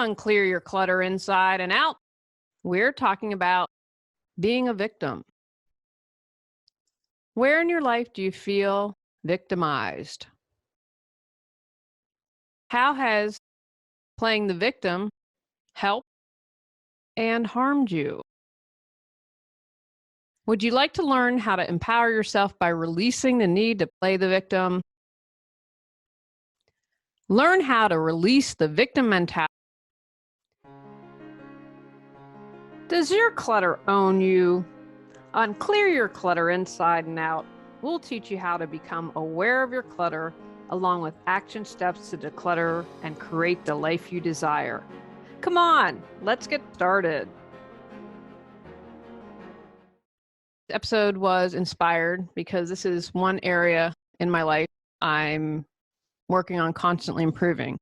unclear your clutter inside and out, we're talking about being a victim. Where in your life do you feel victimized? How has playing the victim helped and harmed you? Would you like to learn how to empower yourself by releasing the need to play the victim? Learn how to release the victim mentality. Does your clutter own you? Unclear your clutter inside and out. We'll teach you how to become aware of your clutter, along with action steps to declutter and create the life you desire. Come on, let's get started. This episode was inspired because this is one area in my life I'm working on constantly improving.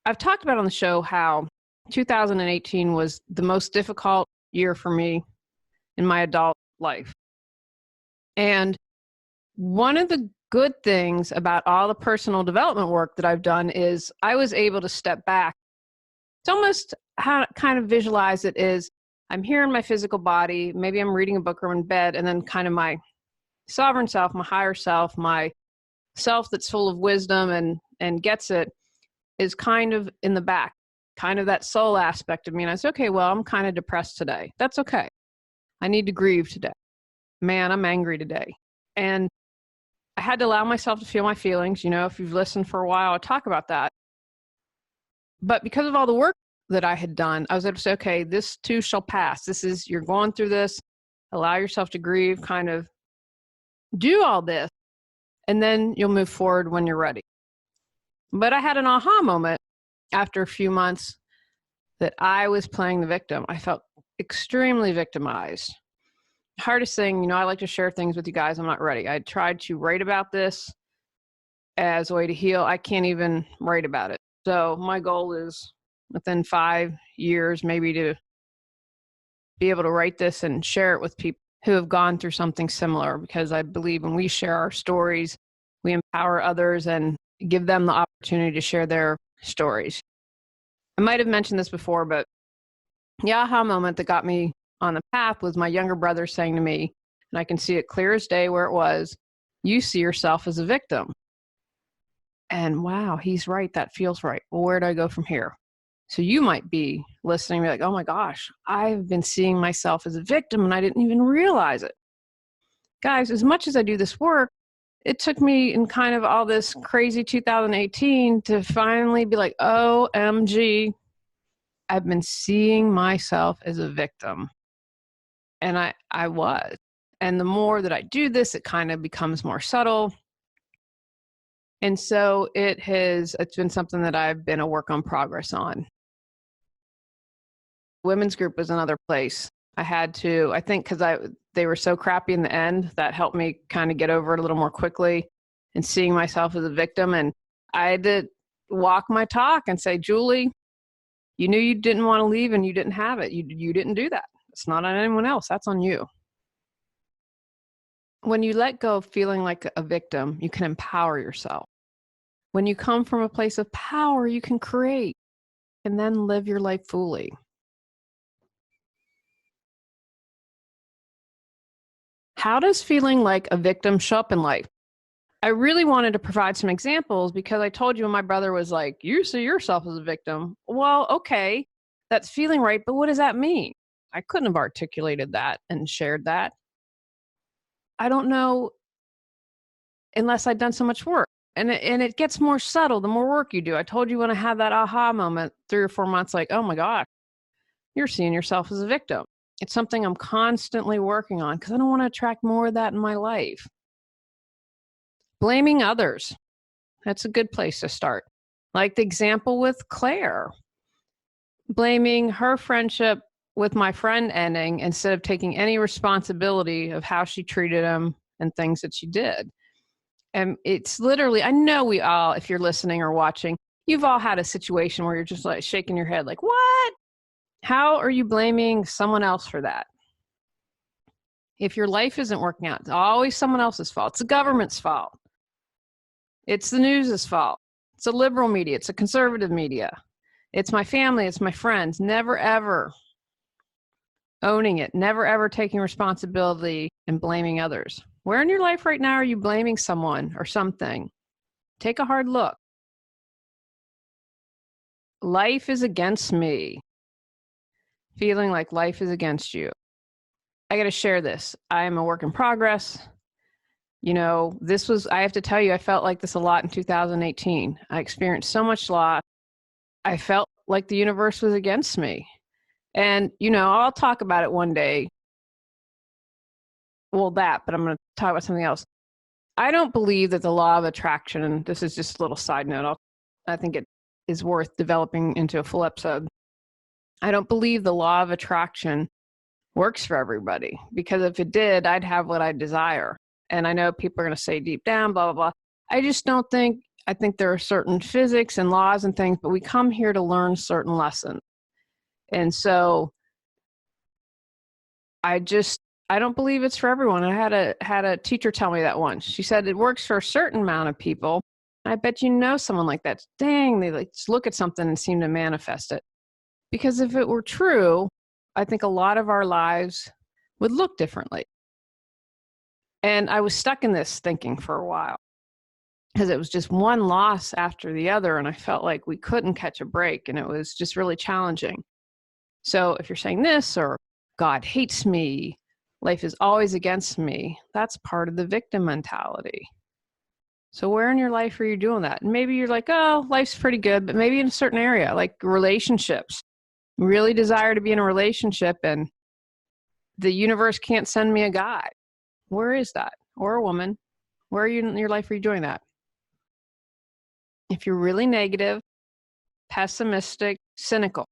I've talked about on the show how 2018 was the most difficult year for me in my adult life. And one of the good things about all the personal development work that I've done is I was able to step back. It's almost how to kind of visualize it is I'm here in my physical body, maybe I'm reading a book or in bed, and then kind of my sovereign self, my higher self, my self that's full of wisdom and gets it is kind of in the back, kind of that soul aspect of me. And I said, okay, well, I'm kind of depressed today. That's okay. I need to grieve today. Man, I'm angry today. And I had to allow myself to feel my feelings. You know, if you've listened for a while, I talk about that. But because of all the work that I had done, I was able to say, okay, this too shall pass. You're going through this. Allow yourself to grieve, kind of do all this, and then you'll move forward when you're ready. But I had an aha moment after a few months that I was playing the victim. I felt extremely victimized. Hardest thing, I like to share things with you guys. I'm not ready. I tried to write about this as a way to heal. I can't even write about it. So my goal is within 5 years, maybe to be able to write this and share it with people who have gone through something similar, because I believe when we share our stories, we empower others and give them the opportunity to share their stories. I might have mentioned this before, but the aha moment that got me on the path was my younger brother saying to me, and I can see it clear as day where it was, you see yourself as a victim. And wow, he's right. That feels right. Well, where do I go from here? So you might be listening and be like, oh my gosh, I've been seeing myself as a victim and I didn't even realize it. Guys, as much as I do this work, it took me in kind of all this crazy 2018 to finally be like, OMG, I've been seeing myself as a victim. And I was. And the more that I do this, it kind of becomes more subtle. And so it's been something that I've been a work on progress on. Women's group was another place. I had to, I think because they were so crappy in the end, that helped me kind of get over it a little more quickly and seeing myself as a victim. And I had to walk my talk and say, Julie, you knew you didn't want to leave and you didn't have it. You didn't do that. It's not on anyone else. That's on you. When you let go of feeling like a victim, you can empower yourself. When you come from a place of power, you can create and then live your life fully. How does feeling like a victim show up in life? I really wanted to provide some examples because I told you when my brother was like, you see yourself as a victim. Well, okay, that's feeling right, but what does that mean? I couldn't have articulated that and shared that. I don't know unless I'd done so much work. And it gets more subtle the more work you do. I told you when I had that aha moment 3 or 4 months, like, oh my gosh, you're seeing yourself as a victim. It's something I'm constantly working on because I don't want to attract more of that in my life. Blaming others. That's a good place to start. Like the example with Claire. Blaming her friendship with my friend ending instead of taking any responsibility of how she treated him and things that she did. And it's literally, I know we all, if you're listening or watching, you've all had a situation where you're just like shaking your head like, what? How are you blaming someone else for that? If your life isn't working out, it's always someone else's fault. It's the government's fault. It's the news's fault. It's a liberal media. It's a conservative media. It's my family, it's my friends. Never, ever owning it, never, ever taking responsibility and blaming others. Where in your life right now are you blaming someone or something? Take a hard look. Life is against me. Feeling like life is against you. I got to share this. I am a work in progress. You know, I have to tell you, I felt like this a lot in 2018. I experienced so much loss. I felt like the universe was against me. And, you know, I'll talk about it one day. Well, but I'm going to talk about something else. I don't believe that the law of attraction, and this is just a little side note, I think it is worth developing into a full episode. I don't believe the law of attraction works for everybody, because if it did, I'd have what I desire. And I know people are going to say deep down, blah, blah, blah. I just don't think, I think there are certain physics and laws and things, but we come here to learn certain lessons. And so I don't believe it's for everyone. I had a teacher tell me that once. She said it works for a certain amount of people. I bet you know someone like that. Dang, they like just look at something and seem to manifest it. Because if it were true, I think a lot of our lives would look differently. And I was stuck in this thinking for a while, because it was just one loss after the other, and I felt like we couldn't catch a break, and it was just really challenging. So if you're saying this, or God hates me, life is always against me, that's part of the victim mentality. So where in your life are you doing that? And maybe you're like, oh, life's pretty good, but maybe in a certain area, like relationships. Really desire to be in a relationship, and the universe can't send me a guy. Where is that? Or a woman? Where are you in your life are you doing that? If you're really negative, pessimistic, cynical,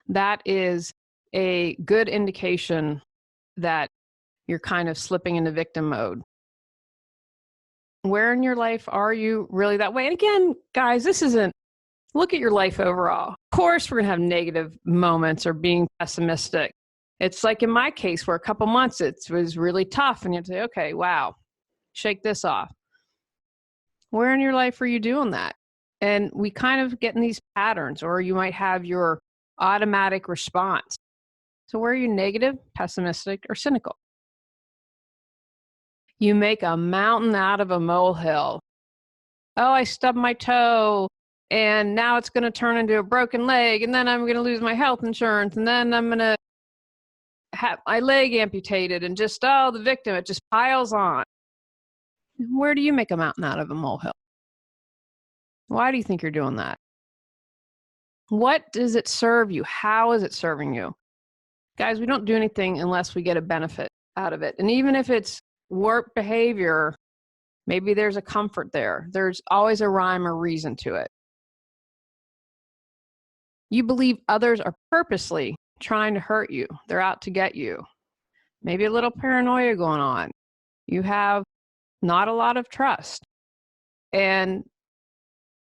that is a good indication that you're kind of slipping into victim mode. Where in your life are you really that way? And again, guys, look at your life overall. Of course, we're going to have negative moments or being pessimistic. It's like in my case, where a couple months it was really tough, and you have to say, okay, wow, shake this off. Where in your life are you doing that? And we kind of get in these patterns, or you might have your automatic response. So where are you negative, pessimistic, or cynical? You make a mountain out of a molehill. Oh, I stubbed my toe, and now it's going to turn into a broken leg, and then I'm going to lose my health insurance, and then I'm going to have my leg amputated, and just, oh, the victim, it just piles on. Where do you make a mountain out of a molehill? Why do you think you're doing that? What does it serve you? How is it serving you? Guys, we don't do anything unless we get a benefit out of it. And even if it's warped behavior, maybe there's a comfort there. There's always a rhyme or reason to it. You believe others are purposely trying to hurt you. They're out to get you. Maybe a little paranoia going on. You have not a lot of trust. And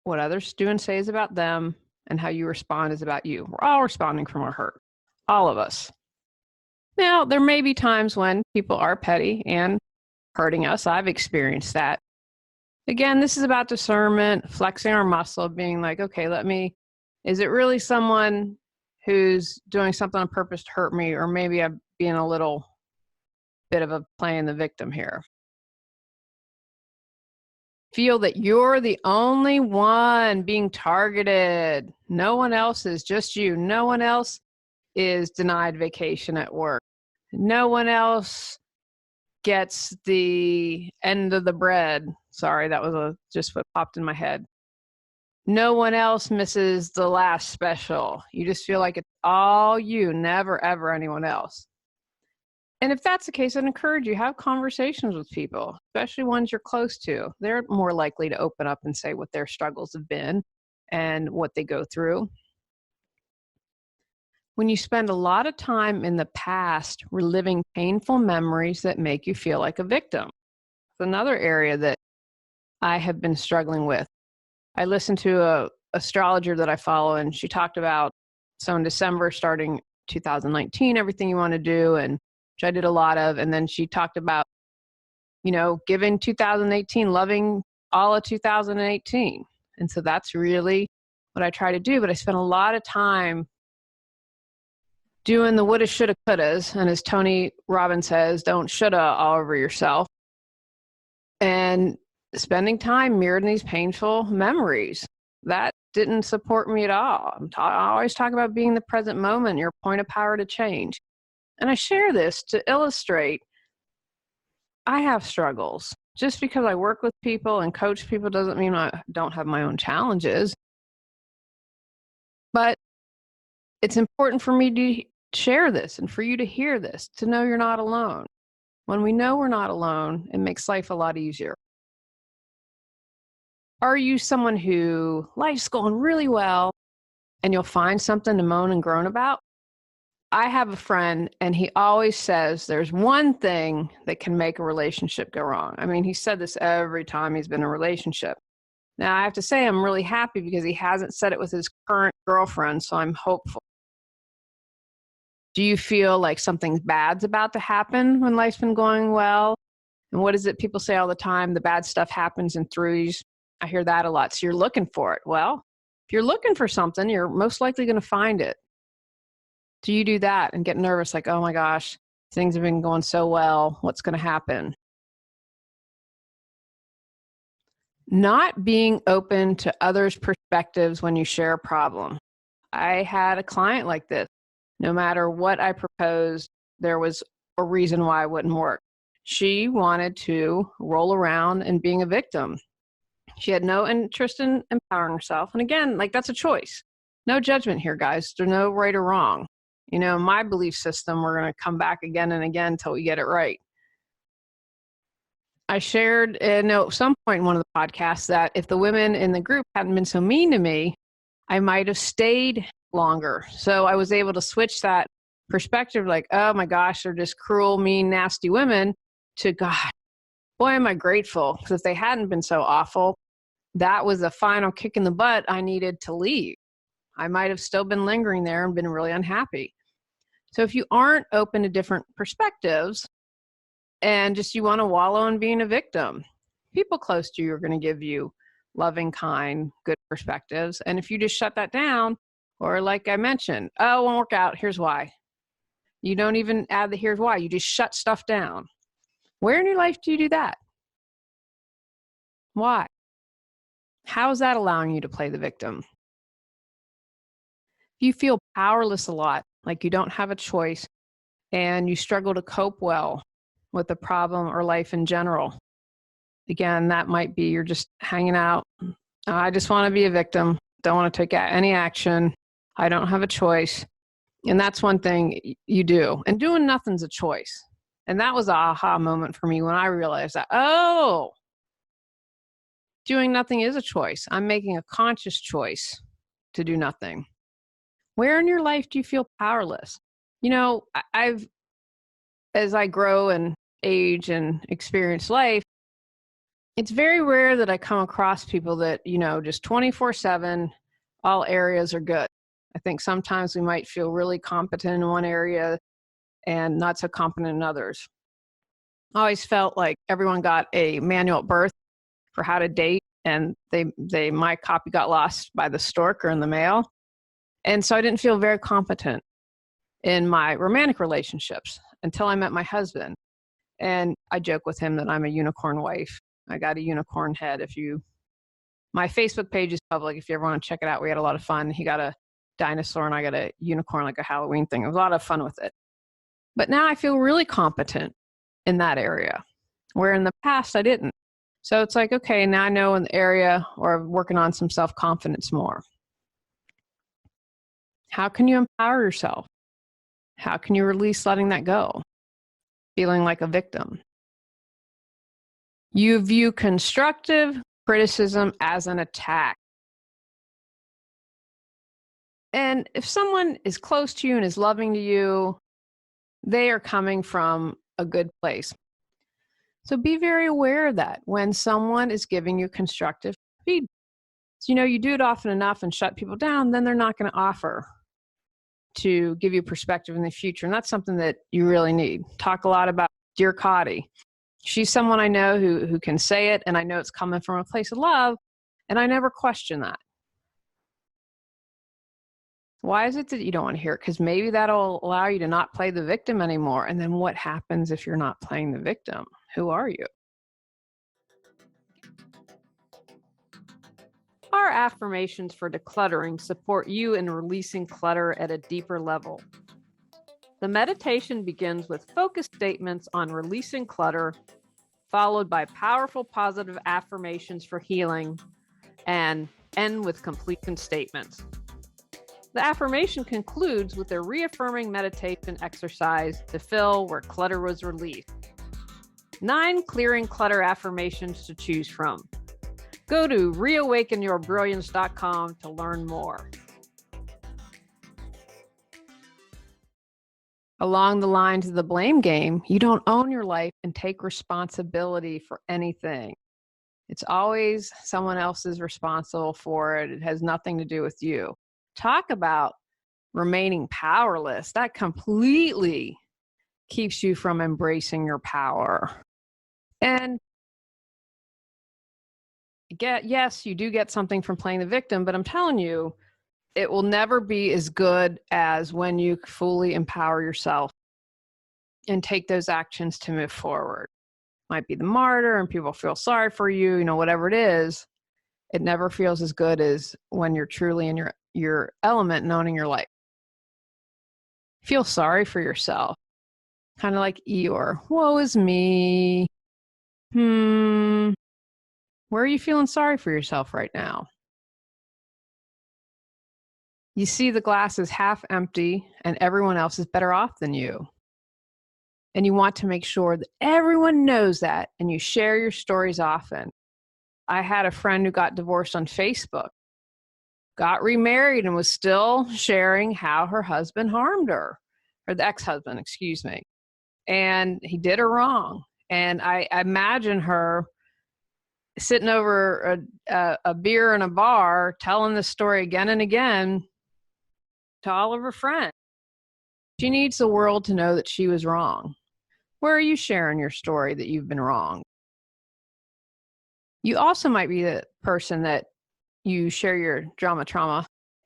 what others do and say is about them, and how you respond is about you. We're all responding from our hurt. All of us. Now, there may be times when people are petty and hurting us. I've experienced that. Again, this is about discernment, flexing our muscle, being like, okay, is it really someone who's doing something on purpose to hurt me, or maybe I'm being a little bit of a playing the victim here? Feel that you're the only one being targeted. No one else is, just you. No one else is denied vacation at work. No one else gets the end of the bread. Sorry, that was just what popped in my head. No one else misses the last special. You just feel like it's all you, never, ever anyone else. And if that's the case, I'd encourage you, have conversations with people, especially ones you're close to. They're more likely to open up and say what their struggles have been and what they go through. When you spend a lot of time in the past reliving painful memories that make you feel like a victim, it's another area that I have been struggling with. I listened to a astrologer that I follow, and she talked about, so in December, starting 2019, everything you want to do, and which I did a lot of. And then she talked about, giving 2018, loving all of 2018. And so that's really what I try to do, but I spend a lot of time doing the woulda, shoulda, couldas. And as Tony Robbins says, don't shoulda all over yourself. And spending time mirroring these painful memories. That didn't support me at all. I always talk about being the present moment, your point of power to change. And I share this to illustrate I have struggles. Just because I work with people and coach people doesn't mean I don't have my own challenges. But it's important for me to share this and for you to hear this, to know you're not alone. When we know we're not alone, it makes life a lot easier. Are you someone who life's going really well and you'll find something to moan and groan about? I have a friend and he always says there's one thing that can make a relationship go wrong. I mean, he said this every time he's been in a relationship. Now, I have to say I'm really happy because he hasn't said it with his current girlfriend, so I'm hopeful. Do you feel like something bad's about to happen when life's been going well? And what is it people say all the time? The bad stuff happens in threes. I hear that a lot. So you're looking for it. Well, if you're looking for something, you're most likely going to find it. Do you do that and get nervous like, oh my gosh, things have been going so well. What's going to happen? Not being open to others' perspectives when you share a problem. I had a client like this. No matter what I proposed, there was a reason why it wouldn't work. She wanted to roll around and being a victim. She had no interest in empowering herself. And again, like that's a choice. No judgment here, guys. There's no right or wrong. You know, my belief system, we're going to come back again and again until we get it right. I shared at some point in one of the podcasts that if the women in the group hadn't been so mean to me, I might have stayed longer. So I was able to switch that perspective like, oh my gosh, they're just cruel, mean, nasty women to God, boy, am I grateful. Because if they hadn't been so awful, that was the final kick in the butt I needed to leave. I might have still been lingering there and been really unhappy. So if you aren't open to different perspectives and just you want to wallow in being a victim, people close to you are going to give you loving, kind, good perspectives. And if you just shut that down, or like I mentioned, oh, it won't work out, here's why. You don't even add the here's why. You just shut stuff down. Where in your life do you do that? Why? How is that allowing you to play the victim? If you feel powerless a lot, like you don't have a choice, and you struggle to cope well with the problem or life in general, again, that might be you're just hanging out. I just want to be a victim. Don't want to take any action. I don't have a choice. And that's one thing you do. And doing nothing's a choice. And that was an aha moment for me when I realized that, oh, doing nothing is a choice. I'm making a conscious choice to do nothing. Where in your life do you feel powerless? You know, as I grow and age and experience life, it's very rare that I come across people that, just 24/7, all areas are good. I think sometimes we might feel really competent in one area and not so competent in others. I always felt like everyone got a manual at birth for how to date, and my copy got lost by the stork or in the mail. And so I didn't feel very competent in my romantic relationships until I met my husband. And I joke with him that I'm a unicorn wife. I got a unicorn head. My Facebook page is public. If you ever want to check it out, we had a lot of fun. He got a dinosaur and I got a unicorn, like a Halloween thing. It was a lot of fun with it. But now I feel really competent in that area, where in the past I didn't. So it's like, okay, now I know in the area, or I'm working on some self-confidence more. How can you empower yourself? How can you release letting that go? Feeling like a victim. You view constructive criticism as an attack. And if someone is close to you and is loving to you, they are coming from a good place. So be very aware of that when someone is giving you constructive feedback. So, you do it often enough and shut people down, then they're not going to offer to give you perspective in the future. And that's something that you really need. Talk a lot about Dear Cotty. She's someone I know who can say it, and I know it's coming from a place of love, and I never question that. Why is it that you don't want to hear it? Because maybe that'll allow you to not play the victim anymore. And then what happens if you're not playing the victim? Who are you? Our affirmations for decluttering support you in releasing clutter at a deeper level. The meditation begins with focused statements on releasing clutter, followed by powerful positive affirmations for healing, and end with completion statements. The affirmation concludes with a reaffirming meditation exercise to fill where clutter was released. 9 clearing clutter affirmations to choose from. Go to reawakenyourbrilliance.com to learn more. Along the lines of the blame game, you don't own your life and take responsibility for anything. It's always someone else's responsible for it. It has nothing to do with you. Talk about remaining powerless. That completely keeps you from embracing your power. And yes, you do get something from playing the victim, but I'm telling you, it will never be as good as when you fully empower yourself and take those actions to move forward. Might be the martyr and people feel sorry for you, whatever it is. It never feels as good as when you're truly in your element and owning your life. Feel sorry for yourself. Kind of like Eeyore. Woe is me. Where are you feeling sorry for yourself right now? You see the glass is half empty and everyone else is better off than you. And you want to make sure that everyone knows that, and you share your stories often. I had a friend who got divorced on Facebook, got remarried, and was still sharing how her husband harmed her, or the ex-husband, excuse me. And he did her wrong. And I imagine her sitting over a beer in a bar, telling the story again and again to all of her friends. She needs the world to know that she was wrong. Where are you sharing your story that you've been wrong? You also might be the person that you share your trauma,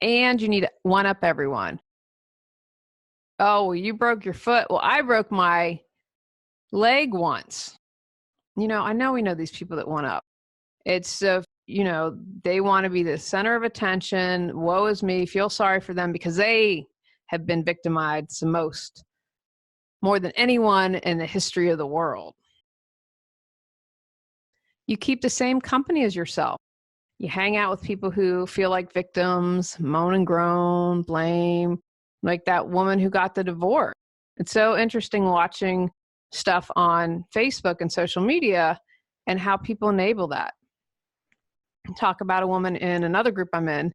and you need to one up everyone. Oh, well, you broke your foot. Well, I broke my leg once. I know we know these people that one up. It's they want to be the center of attention. Woe is me. Feel sorry for them because they have been victimized more than anyone in the history of the world. You keep the same company as yourself. You hang out with people who feel like victims, moan and groan, blame, like that woman who got the divorce. It's so interesting watching stuff on Facebook and social media and how people enable that. Talk about a woman in another group I'm in.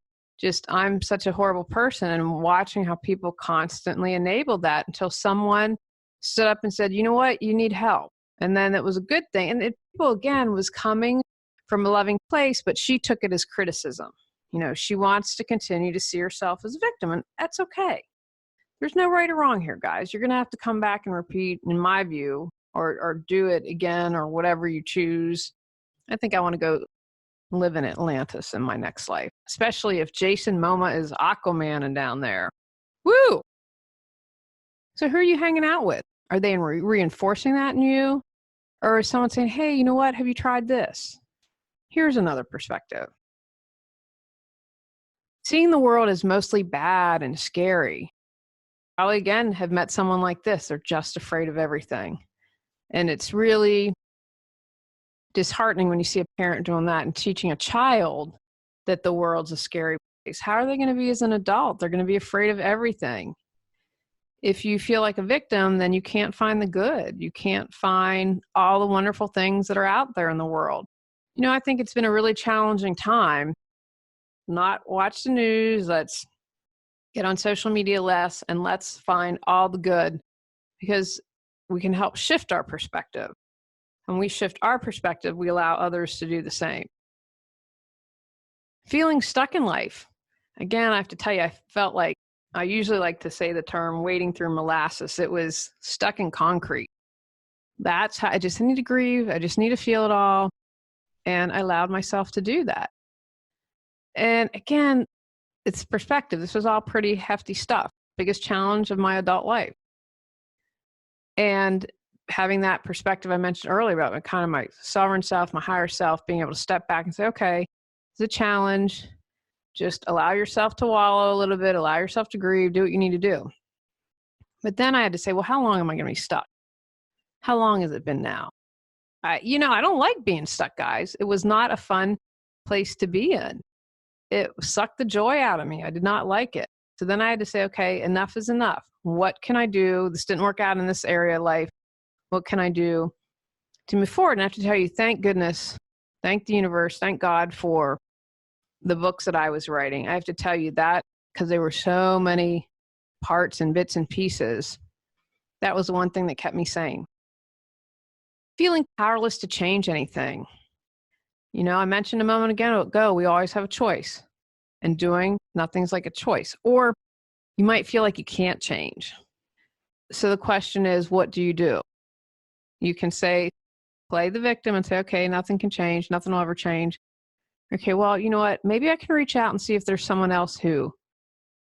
I'm such a horrible person, and watching how people constantly enable that until someone stood up and said, you know what, you need help. And then it was a good thing. And people, again, was coming from a loving place, but she took it as criticism. She wants to continue to see herself as a victim, and that's okay. There's no right or wrong here, guys. You're going to have to come back and repeat, in my view, or do it again, or whatever you choose. I think I want to go live in Atlantis in my next life, especially if Jason Momoa is Aquaman and down there. Woo! So who are you hanging out with? Are they reinforcing that in you? Or is someone saying, hey, you know what? Have you tried this? Here's another perspective. Seeing the world as mostly bad and scary. Probably, again, have met someone like this. They're just afraid of everything. And it's really disheartening when you see a parent doing that and teaching a child that the world's a scary place. How are they going to be as an adult? They're going to be afraid of everything. If you feel like a victim, then you can't find the good. You can't find all the wonderful things that are out there in the world. I think it's been a really challenging time. Not watch the news. Let's get on social media less, and let's find all the good, because we can help shift our perspective. When we shift our perspective, we allow others to do the same. Feeling stuck in life. Again, I have to tell you, I usually like to say the term wading through molasses. It was stuck in concrete. That's how I just need to grieve. I just need to feel it all. And I allowed myself to do that. And again, it's perspective. This was all pretty hefty stuff. Biggest challenge of my adult life. And having that perspective I mentioned earlier about kind of my sovereign self, my higher self, being able to step back and say, okay, it's a challenge. Just allow yourself to wallow a little bit, allow yourself to grieve, do what you need to do. But then I had to say, well, how long am I going to be stuck? How long has it been now? I don't like being stuck, guys. It was not a fun place to be in. It sucked the joy out of me. I did not like it. So then I had to say, okay, enough is enough. What can I do? This didn't work out in this area of life. What can I do to move forward? And I have to tell you, thank goodness, thank the universe, thank God for the books that I was writing. I have to tell you that because there were so many parts and bits and pieces. That was the one thing that kept me sane. Feeling powerless to change anything. I mentioned a moment ago, we always have a choice. And doing nothing's like a choice. Or you might feel like you can't change. So the question is, what do? You can say, play the victim and say, okay, nothing can change. Nothing will ever change. Okay, well, you know what? Maybe I can reach out and see if there's someone else who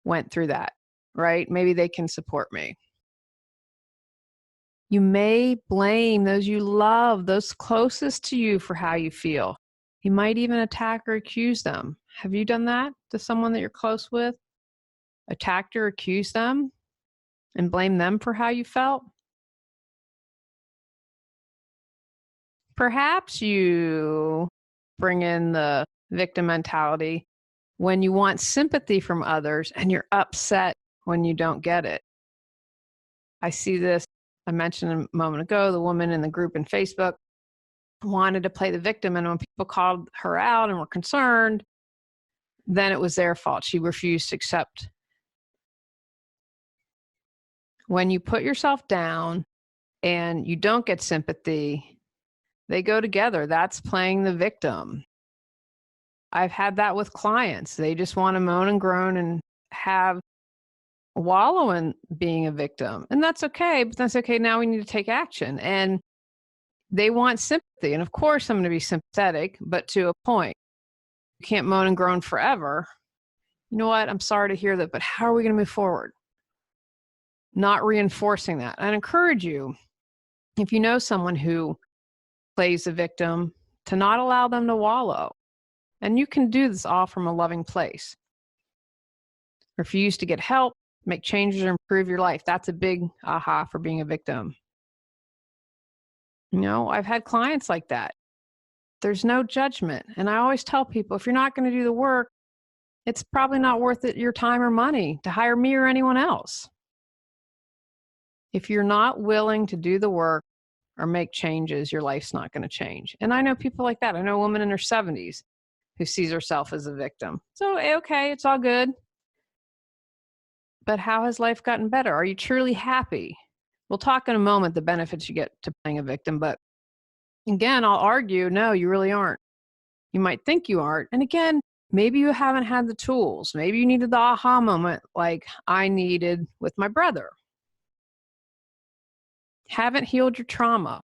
went through that, right? Maybe they can support me. You may blame those you love, those closest to you for how you feel. You might even attack or accuse them. Have you done that to someone that you're close with? Attacked or accused them and blame them for how you felt? Perhaps you bring in the victim mentality when you want sympathy from others and you're upset when you don't get it. I see this, I mentioned a moment ago, the woman in the group in Facebook wanted to play the victim, and when people called her out and were concerned, then it was their fault. She refused to accept. When you put yourself down and you don't get sympathy, they go together. That's playing the victim. I've had that with clients. They just want to moan and groan and wallow in being a victim. And that's okay, but that's okay. Now we need to take action. And they want sympathy. And of course, I'm going to be sympathetic, but to a point. You can't moan and groan forever. You know what? I'm sorry to hear that, but how are we going to move forward? Not reinforcing that. I'd encourage you, if you know someone who plays the victim, to not allow them to wallow. And you can do this all from a loving place. Refuse to get help, make changes, or improve your life. That's a big aha for being a victim. I've had clients like that. There's no judgment. And I always tell people, if you're not going to do the work, it's probably not worth it, your time or money, to hire me or anyone else. If you're not willing to do the work or make changes, your life's not going to change. And I know people like that. I know a woman in her 70s who sees herself as a victim. So, okay, it's all good. But how has life gotten better? Are you truly happy? We'll talk in a moment the benefits you get to playing a victim. But again, I'll argue, no, you really aren't. You might think you aren't. And again, maybe you haven't had the tools. Maybe you needed the aha moment like I needed with my brother. Haven't healed your trauma.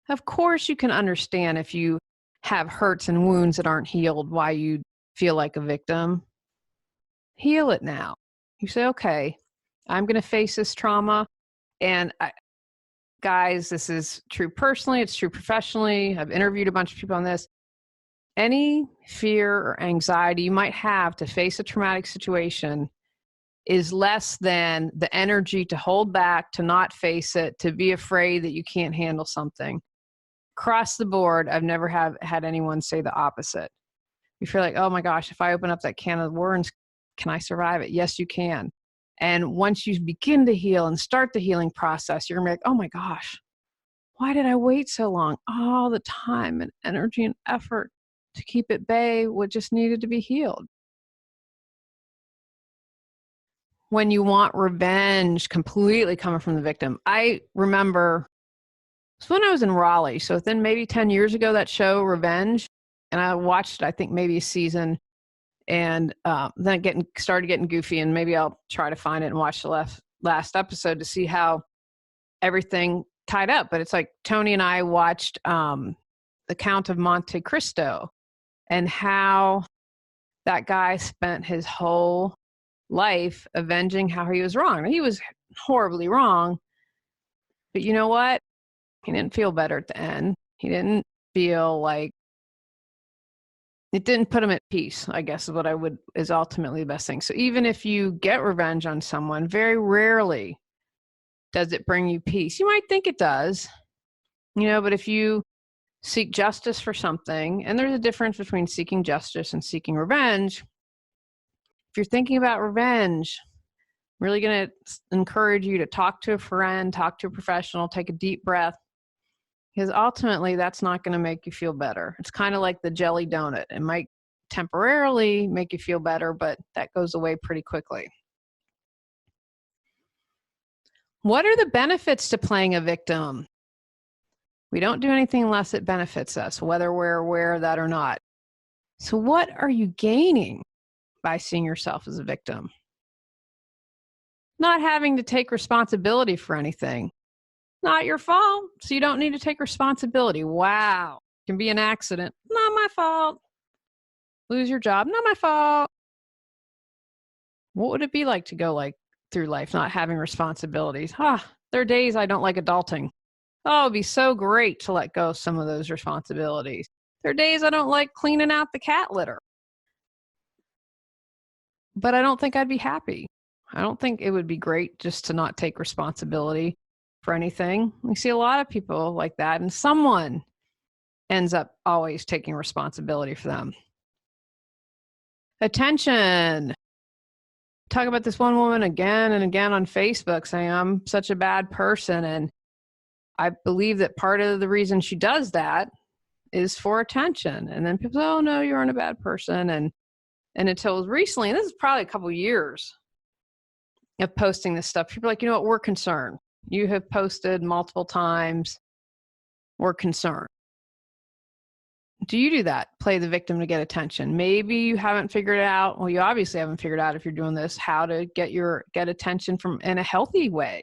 Of course, you can understand if you have hurts and wounds that aren't healed, why you feel like a victim. Heal it now. You say, okay, I'm going to face this trauma. And guys, this is true personally. It's true professionally. I've interviewed a bunch of people on this. Any fear or anxiety you might have to face a traumatic situation is less than the energy to hold back, to not face it, to be afraid that you can't handle something. Across the board, I've never had anyone say the opposite. You feel like, oh my gosh, if I open up that can of worms, can I survive it? Yes, you can. And once you begin to heal and start the healing process, you're going to be like, oh my gosh, why did I wait so long? All the time and energy and effort to keep at bay what just needed to be healed. When you want revenge completely coming from the victim. I remember it's when I was in Raleigh. So then maybe 10 years ago, that show Revenge, and I watched, I think maybe a season, and then started getting goofy, and maybe I'll try to find it and watch the last episode to see how everything tied up. But it's like Tony and I watched The Count of Monte Cristo and how that guy spent his whole life avenging how he was wrong. He was horribly wrong, but you know what? He didn't feel better at the end. He didn't feel like it didn't put him at peace, I guess is ultimately the best thing. So even if you get revenge on someone, very rarely does it bring you peace. You might think it does, but if you seek justice for something, and there's a difference between seeking justice and seeking revenge. If you're thinking about revenge, I'm really going to encourage you to talk to a friend, talk to a professional, take a deep breath, because ultimately that's not going to make you feel better. It's kind of like the jelly donut. It might temporarily make you feel better, but that goes away pretty quickly. What are the benefits to playing a victim? We don't do anything unless it benefits us, whether we're aware of that or not. So what are you gaining by seeing yourself as a victim? Not having to take responsibility for anything. Not your fault, so you don't need to take responsibility. Wow. It can be an accident. Not my fault. Lose your job. Not my fault. What would it be like to go through life not having responsibilities? There are days I don't like adulting. Oh, it'd be so great to let go of some of those responsibilities. There are days I don't like cleaning out the cat litter. But I don't think I'd be happy. I don't think it would be great just to not take responsibility for anything. We see a lot of people like that, and someone ends up always taking responsibility for them. Attention. Talk about this one woman again and again on Facebook saying, I'm such a bad person. And I believe that part of the reason she does that is for attention. And then people say, oh, no, you aren't a bad person. And until recently, and this is probably a couple of years of posting this stuff, people are like, you know what, we're concerned. You have posted multiple times. We're concerned. Do you do that? Play the victim to get attention? Maybe you haven't figured out, well, you obviously haven't figured out if you're doing this, how to get attention in a healthy way.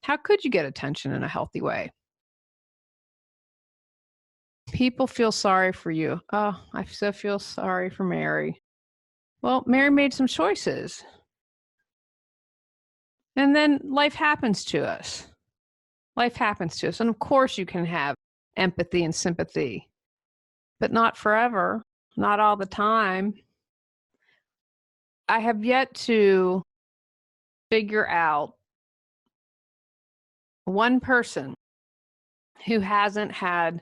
How could you get attention in a healthy way? People feel sorry for you. Oh, I so feel sorry for Mary. Well, Mary made some choices. And then life happens to us. Life happens to us. And of course you can have empathy and sympathy, but not forever, not all the time. I have yet to figure out one person who hasn't had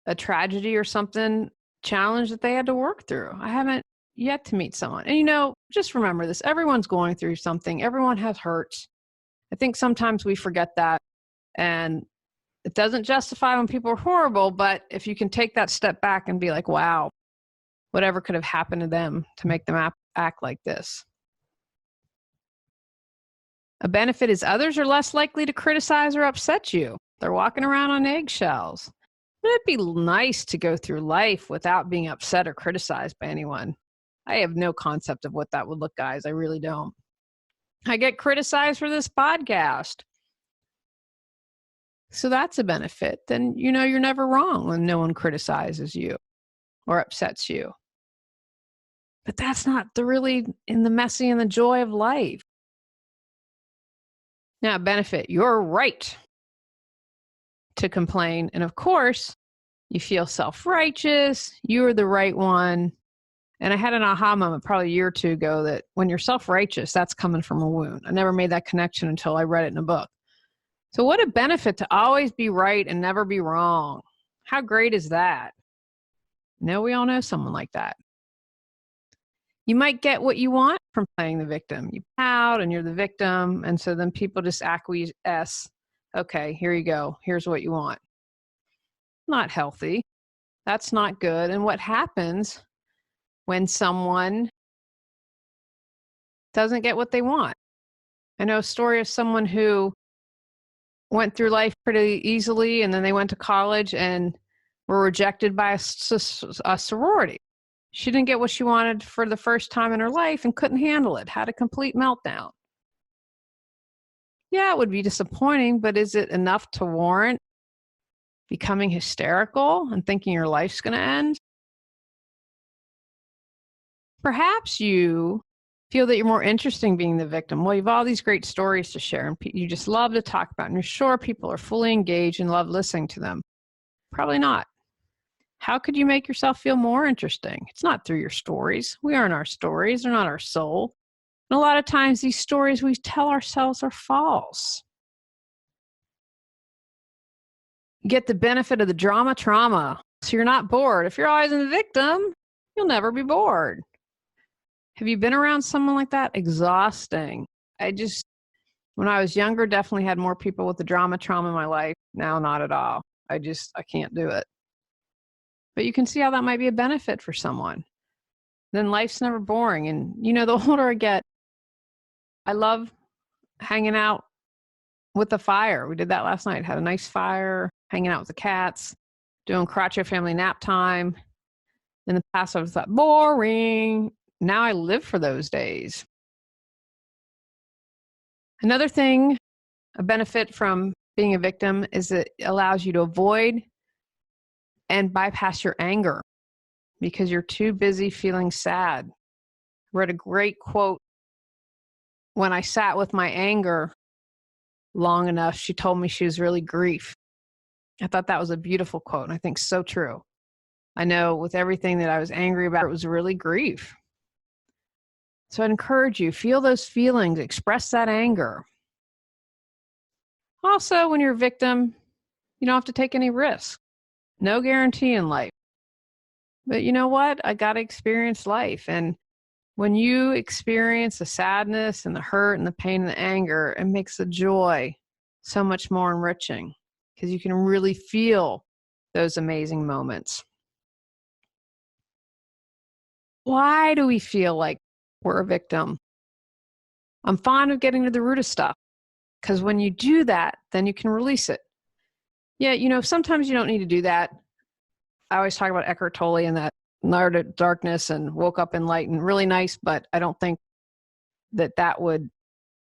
a tragedy or something challenge that they had to work through. I haven't yet to meet someone. And just remember this, everyone's going through something. Everyone has hurts. I think sometimes we forget that, and it doesn't justify when people are horrible, but if you can take that step back and be like, wow, whatever could have happened to them to make them act like this. A benefit is others are less likely to criticize or upset you. They're walking around on eggshells. Wouldn't it be nice to go through life without being upset or criticized by anyone? I have no concept of what that would look, guys. I really don't. I get criticized for this podcast. So that's a benefit. Then, you're never wrong when no one criticizes you or upsets you. But that's not really in the messy and the joy of life. Now, benefit, you're right to complain. And of course, you feel self-righteous. You're the right one. And I had an aha moment probably a year or two ago that when you're self-righteous, that's coming from a wound. I never made that connection until I read it in a book. So what a benefit to always be right and never be wrong. How great is that? No, we all know someone like that. You might get what you want from playing the victim. You pout and you're the victim. And so then people just acquiesce. Okay, here you go. Here's what you want. Not healthy. That's not good. And what happens when someone doesn't get what they want? I know a story of someone who went through life pretty easily, and then they went to college and were rejected by a sorority. She didn't get what she wanted for the first time in her life and couldn't handle it, had a complete meltdown. Yeah, it would be disappointing, but is it enough to warrant becoming hysterical and thinking your life's going to end? Perhaps you feel that you're more interesting being the victim. Well, you have all these great stories to share and you just love to talk about, and you're sure people are fully engaged and love listening to them. Probably not. How could you make yourself feel more interesting? It's not through your stories. We aren't our stories. They're not our soul. And a lot of times these stories we tell ourselves are false. You get the benefit of the drama trauma. So you're not bored. If you're always a victim, you'll never be bored. Have you been around someone like that? Exhausting. When I was younger, definitely had more people with the drama trauma in my life. Now, not at all. I can't do it. But you can see how that might be a benefit for someone. Then life's never boring. And, the older I get, I love hanging out with the fire. We did that last night. Had a nice fire, hanging out with the cats, doing Coraccio family nap time. In the past, I was thought, boring. Now I live for those days. Another thing, a benefit from being a victim is it allows you to avoid and bypass your anger because you're too busy feeling sad. I read a great quote. When I sat with my anger long enough, she told me she was really grief. I thought that was a beautiful quote, and I think so true. I know with everything that I was angry about, it was really grief. So I'd encourage you, feel those feelings, express that anger. Also, when you're a victim, you don't have to take any risk. No guarantee in life. But you know what? I got to experience life. And when you experience the sadness and the hurt and the pain and the anger, it makes the joy so much more enriching because you can really feel those amazing moments. Why do we feel like we're a victim? I'm fond of getting to the root of stuff because when you do that, then you can release it. Yeah, sometimes you don't need to do that. I always talk about Eckhart Tolle and that darkness and woke up in light and really nice, but I don't think that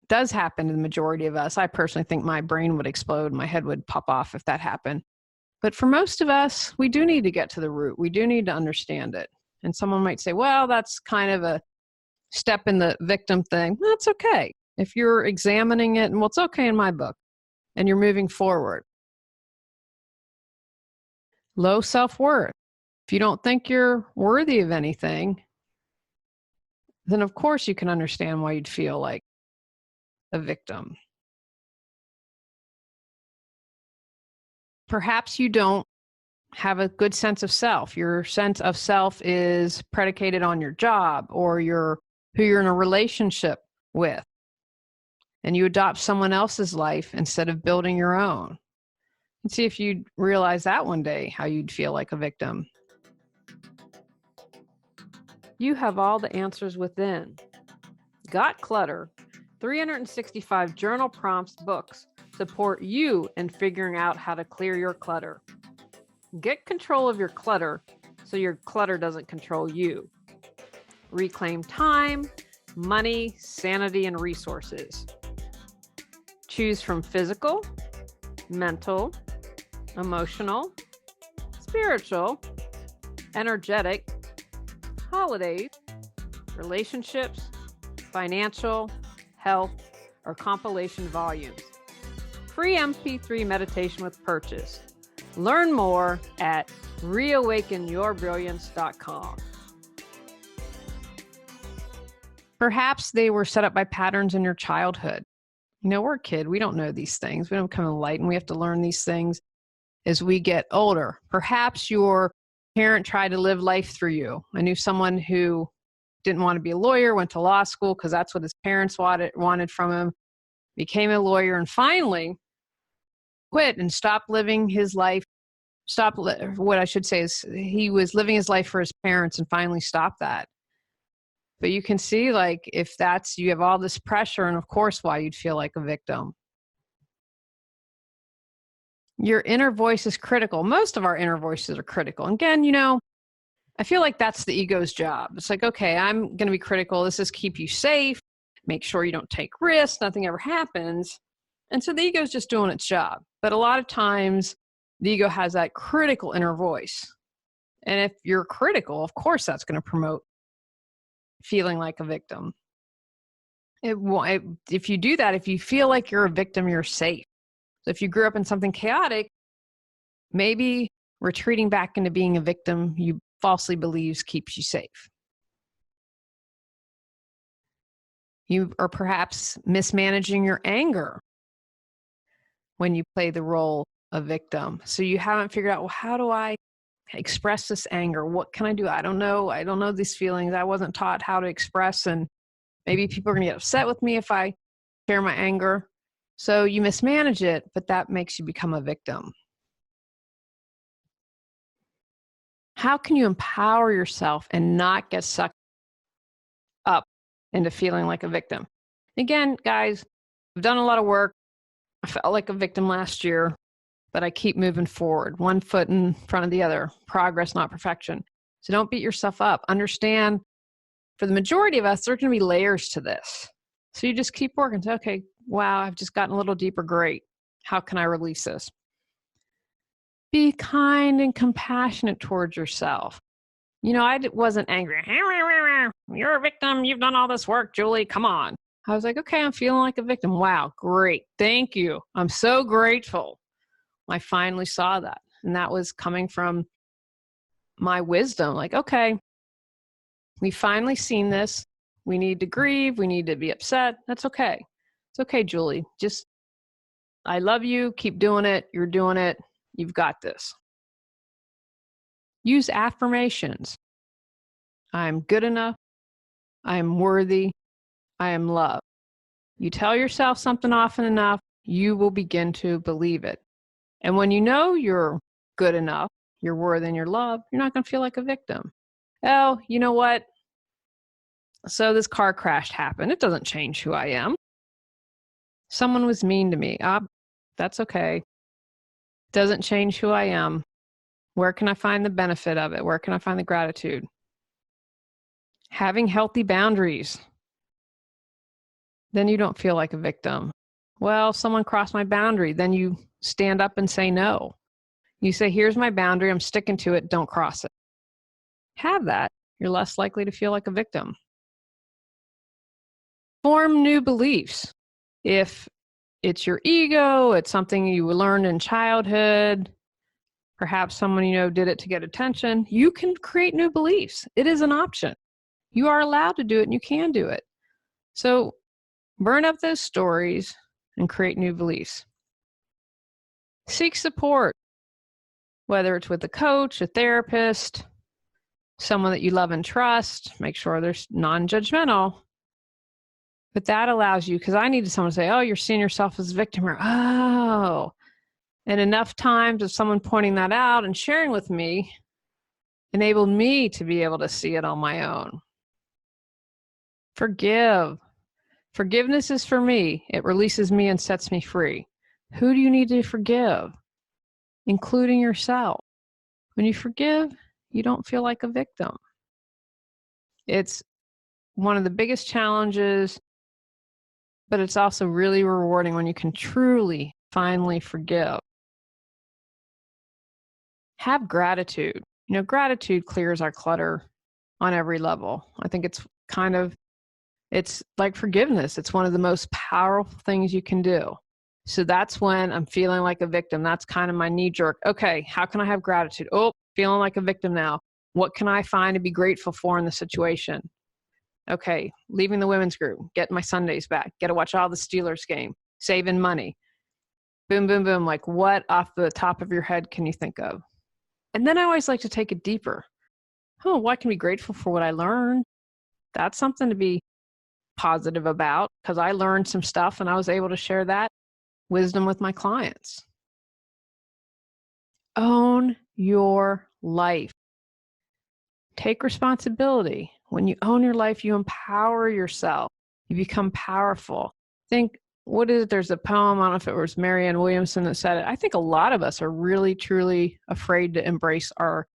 does happen to the majority of us. I personally think my brain would explode, my head would pop off if that happened. But for most of us, we do need to get to the root. We do need to understand it. And someone might say, well, that's kind of a step in the victim thing. That's okay. If you're examining it, and it's okay in my book, and you're moving forward. Low self-worth. If you don't think you're worthy of anything, then of course you can understand why you'd feel like a victim. Perhaps you don't have a good sense of self. Your sense of self is predicated on your job or who you're in a relationship with. And you adopt someone else's life instead of building your own. And see if you'd realize that one day, how you'd feel like a victim. You have all the answers within. Got Clutter, 365 journal prompts books support you in figuring out how to clear your clutter. Get control of your clutter so your clutter doesn't control you. Reclaim time, money, sanity, and resources. Choose from physical, mental, emotional, spiritual, energetic, holidays, relationships, financial, health, or compilation volumes. Free MP3 meditation with purchase. Learn more at reawakenyourbrilliance.com. Perhaps they were set up by patterns in your childhood. We're a kid. We don't know these things. We don't come in light, and we have to learn these things as we get older. Perhaps your parent tried to live life through you. I knew someone who didn't want to be a lawyer, went to law school because that's what his parents wanted from him, became a lawyer, and finally quit and stopped living his life. What I should say is he was living his life for his parents and finally stopped that. But you can see, if you have all this pressure, and of course why you'd feel like a victim. Your inner voice is critical. Most of our inner voices are critical. Again, I feel like that's the ego's job. It's like, okay, I'm going to be critical. This is keep you safe, make sure you don't take risks, nothing ever happens. And so the ego's just doing its job. But a lot of times the ego has that critical inner voice. And if you're critical, of course that's going to promote feeling like a victim. If you do that, if you feel like you're a victim, you're safe. So if you grew up in something chaotic, maybe retreating back into being a victim you falsely believes keeps you safe. You are perhaps mismanaging your anger when you play the role of victim. So you haven't figured out, well, how do I express this anger? What can I do? I don't know these feelings. I wasn't taught how to express, and maybe people are going to get upset with me if I share my anger. So you mismanage it, but that makes you become a victim. How can you empower yourself and not get sucked up into feeling like a victim? Again, guys, I've done a lot of work. I felt like a victim last year, but I keep moving forward, one foot in front of the other. Progress, not perfection. So don't beat yourself up. Understand, for the majority of us, there are going to be layers to this. So you just keep working. Say, okay, wow, I've just gotten a little deeper. Great. How can I release this? Be kind and compassionate towards yourself. I wasn't angry. You're a victim. You've done all this work, Julie. Come on. I was like, okay, I'm feeling like a victim. Wow, great. Thank you. I'm so grateful. I finally saw that. And that was coming from my wisdom. Like, okay, we've finally seen this. We need to grieve. We need to be upset. That's okay. It's okay, Julie. Just, I love you. Keep doing it. You're doing it. You've got this. Use affirmations. I'm good enough. I am worthy. I am loved. You tell yourself something often enough, you will begin to believe it. And when you know you're good enough, you're worthy and you're loved, you're not going to feel like a victim. Oh, you know what? So this car crash happened. It doesn't change who I am. Someone was mean to me. That's okay. Doesn't change who I am. Where can I find the benefit of it? Where can I find the gratitude? Having healthy boundaries. Then you don't feel like a victim. Well, someone crossed my boundary. Then you stand up and say no. You say, here's my boundary. I'm sticking to it. Don't cross it. Have that. You're less likely to feel like a victim. Form new beliefs. If it's your ego, it's something you learned in childhood, perhaps someone did it to get attention, you can create new beliefs. It is an option. You are allowed to do it and you can do it. So burn up those stories and create new beliefs. Seek support, whether it's with a coach, a therapist, someone that you love and trust. Make sure they're non-judgmental. But that allows you, because I needed someone to say, oh, you're seeing yourself as a victim, or oh. And enough times of someone pointing that out and sharing with me enabled me to be able to see it on my own. Forgive. Forgiveness is for me. It releases me and sets me free. Who do you need to forgive? Including yourself. When you forgive, you don't feel like a victim. It's one of the biggest challenges, but it's also really rewarding when you can truly, finally forgive. Have gratitude. Gratitude clears our clutter on every level. I think it's like forgiveness. It's one of the most powerful things you can do. So that's when I'm feeling like a victim. That's kind of my knee jerk. Okay, how can I have gratitude? Oh, feeling like a victim now. What can I find to be grateful for in the situation? Okay, leaving the women's group, getting my Sundays back, get to watch all the Steelers game, saving money. Boom, boom, boom. Like, what off the top of your head can you think of? And then I always like to take it deeper. Oh, well, I can be grateful for what I learned. That's something to be positive about, because I learned some stuff and I was able to share that wisdom with my clients. Own your life. Take responsibility. When you own your life, you empower yourself. You become powerful. Think, what is it? There's a poem, I don't know if it was Marianne Williamson that said it. I think a lot of us are really, truly afraid to embrace our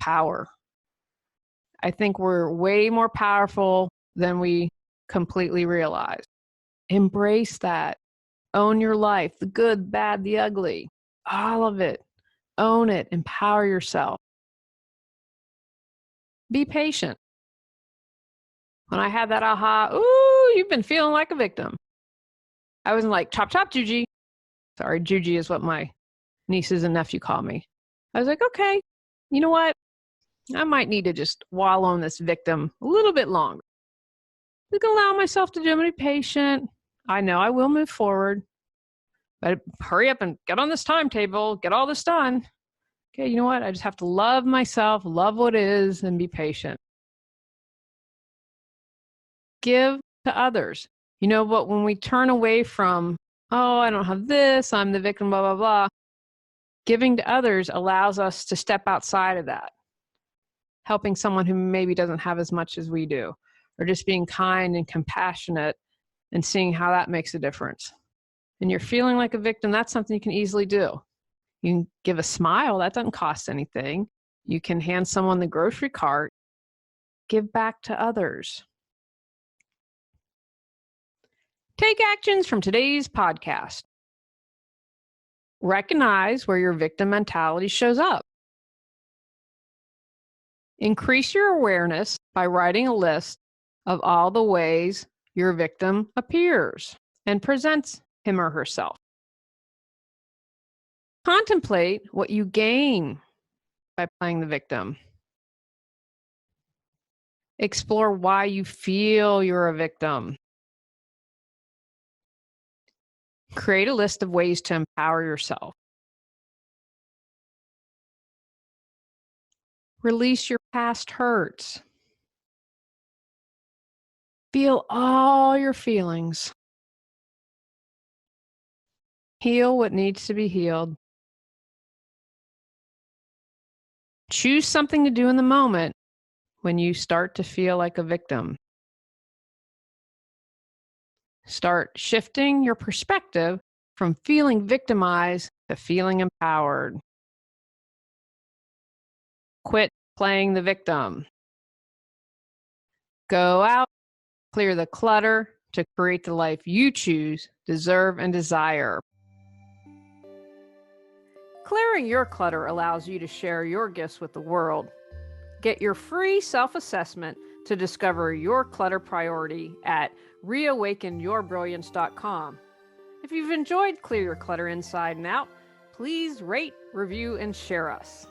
power. I think we're way more powerful than we completely realize. Embrace that. Own your life, the good, bad, the ugly, all of it. Own it. Empower yourself. Be patient. when I had that aha, ooh, you've been feeling like a victim. I wasn't like, chop, chop, Juji. Sorry, Juji is what my nieces and nephew call me. I was like, okay, you know what? I might need to just wallow in this victim a little bit longer. I can allow myself to do it, be patient. I know I will move forward, but hurry up and get on this timetable, get all this done. Okay, you know what? I just have to love myself, love what is, and be patient. Give to others. You know, but when we turn away from, oh, I don't have this, I'm the victim, blah, blah, blah, giving to others allows us to step outside of that, helping someone who maybe doesn't have as much as we do, or just being kind and compassionate and seeing how that makes a difference. And you're feeling like a victim, that's something you can easily do. You can give a smile, that doesn't cost anything. You can hand someone the grocery cart, give back to others. Take actions from today's podcast. Recognize where your victim mentality shows up. Increase your awareness by writing a list of all the ways your victim appears and presents him or herself. Contemplate what you gain by playing the victim. Explore why you feel you're a victim. Create a list of ways to empower yourself. Release your past hurts. Feel all your feelings. Heal what needs to be healed. Choose something to do in the moment when you start to feel like a victim. Start shifting your perspective from feeling victimized to feeling empowered. Quit playing the victim. Go out, clear the clutter to create the life you choose, deserve, and desire. Clearing your clutter allows you to share your gifts with the world. Get your free self-assessment to discover your clutter priority at reawakenyourbrilliance.com. If you've enjoyed Clear Your Clutter Inside and Out, please rate, review, and share us.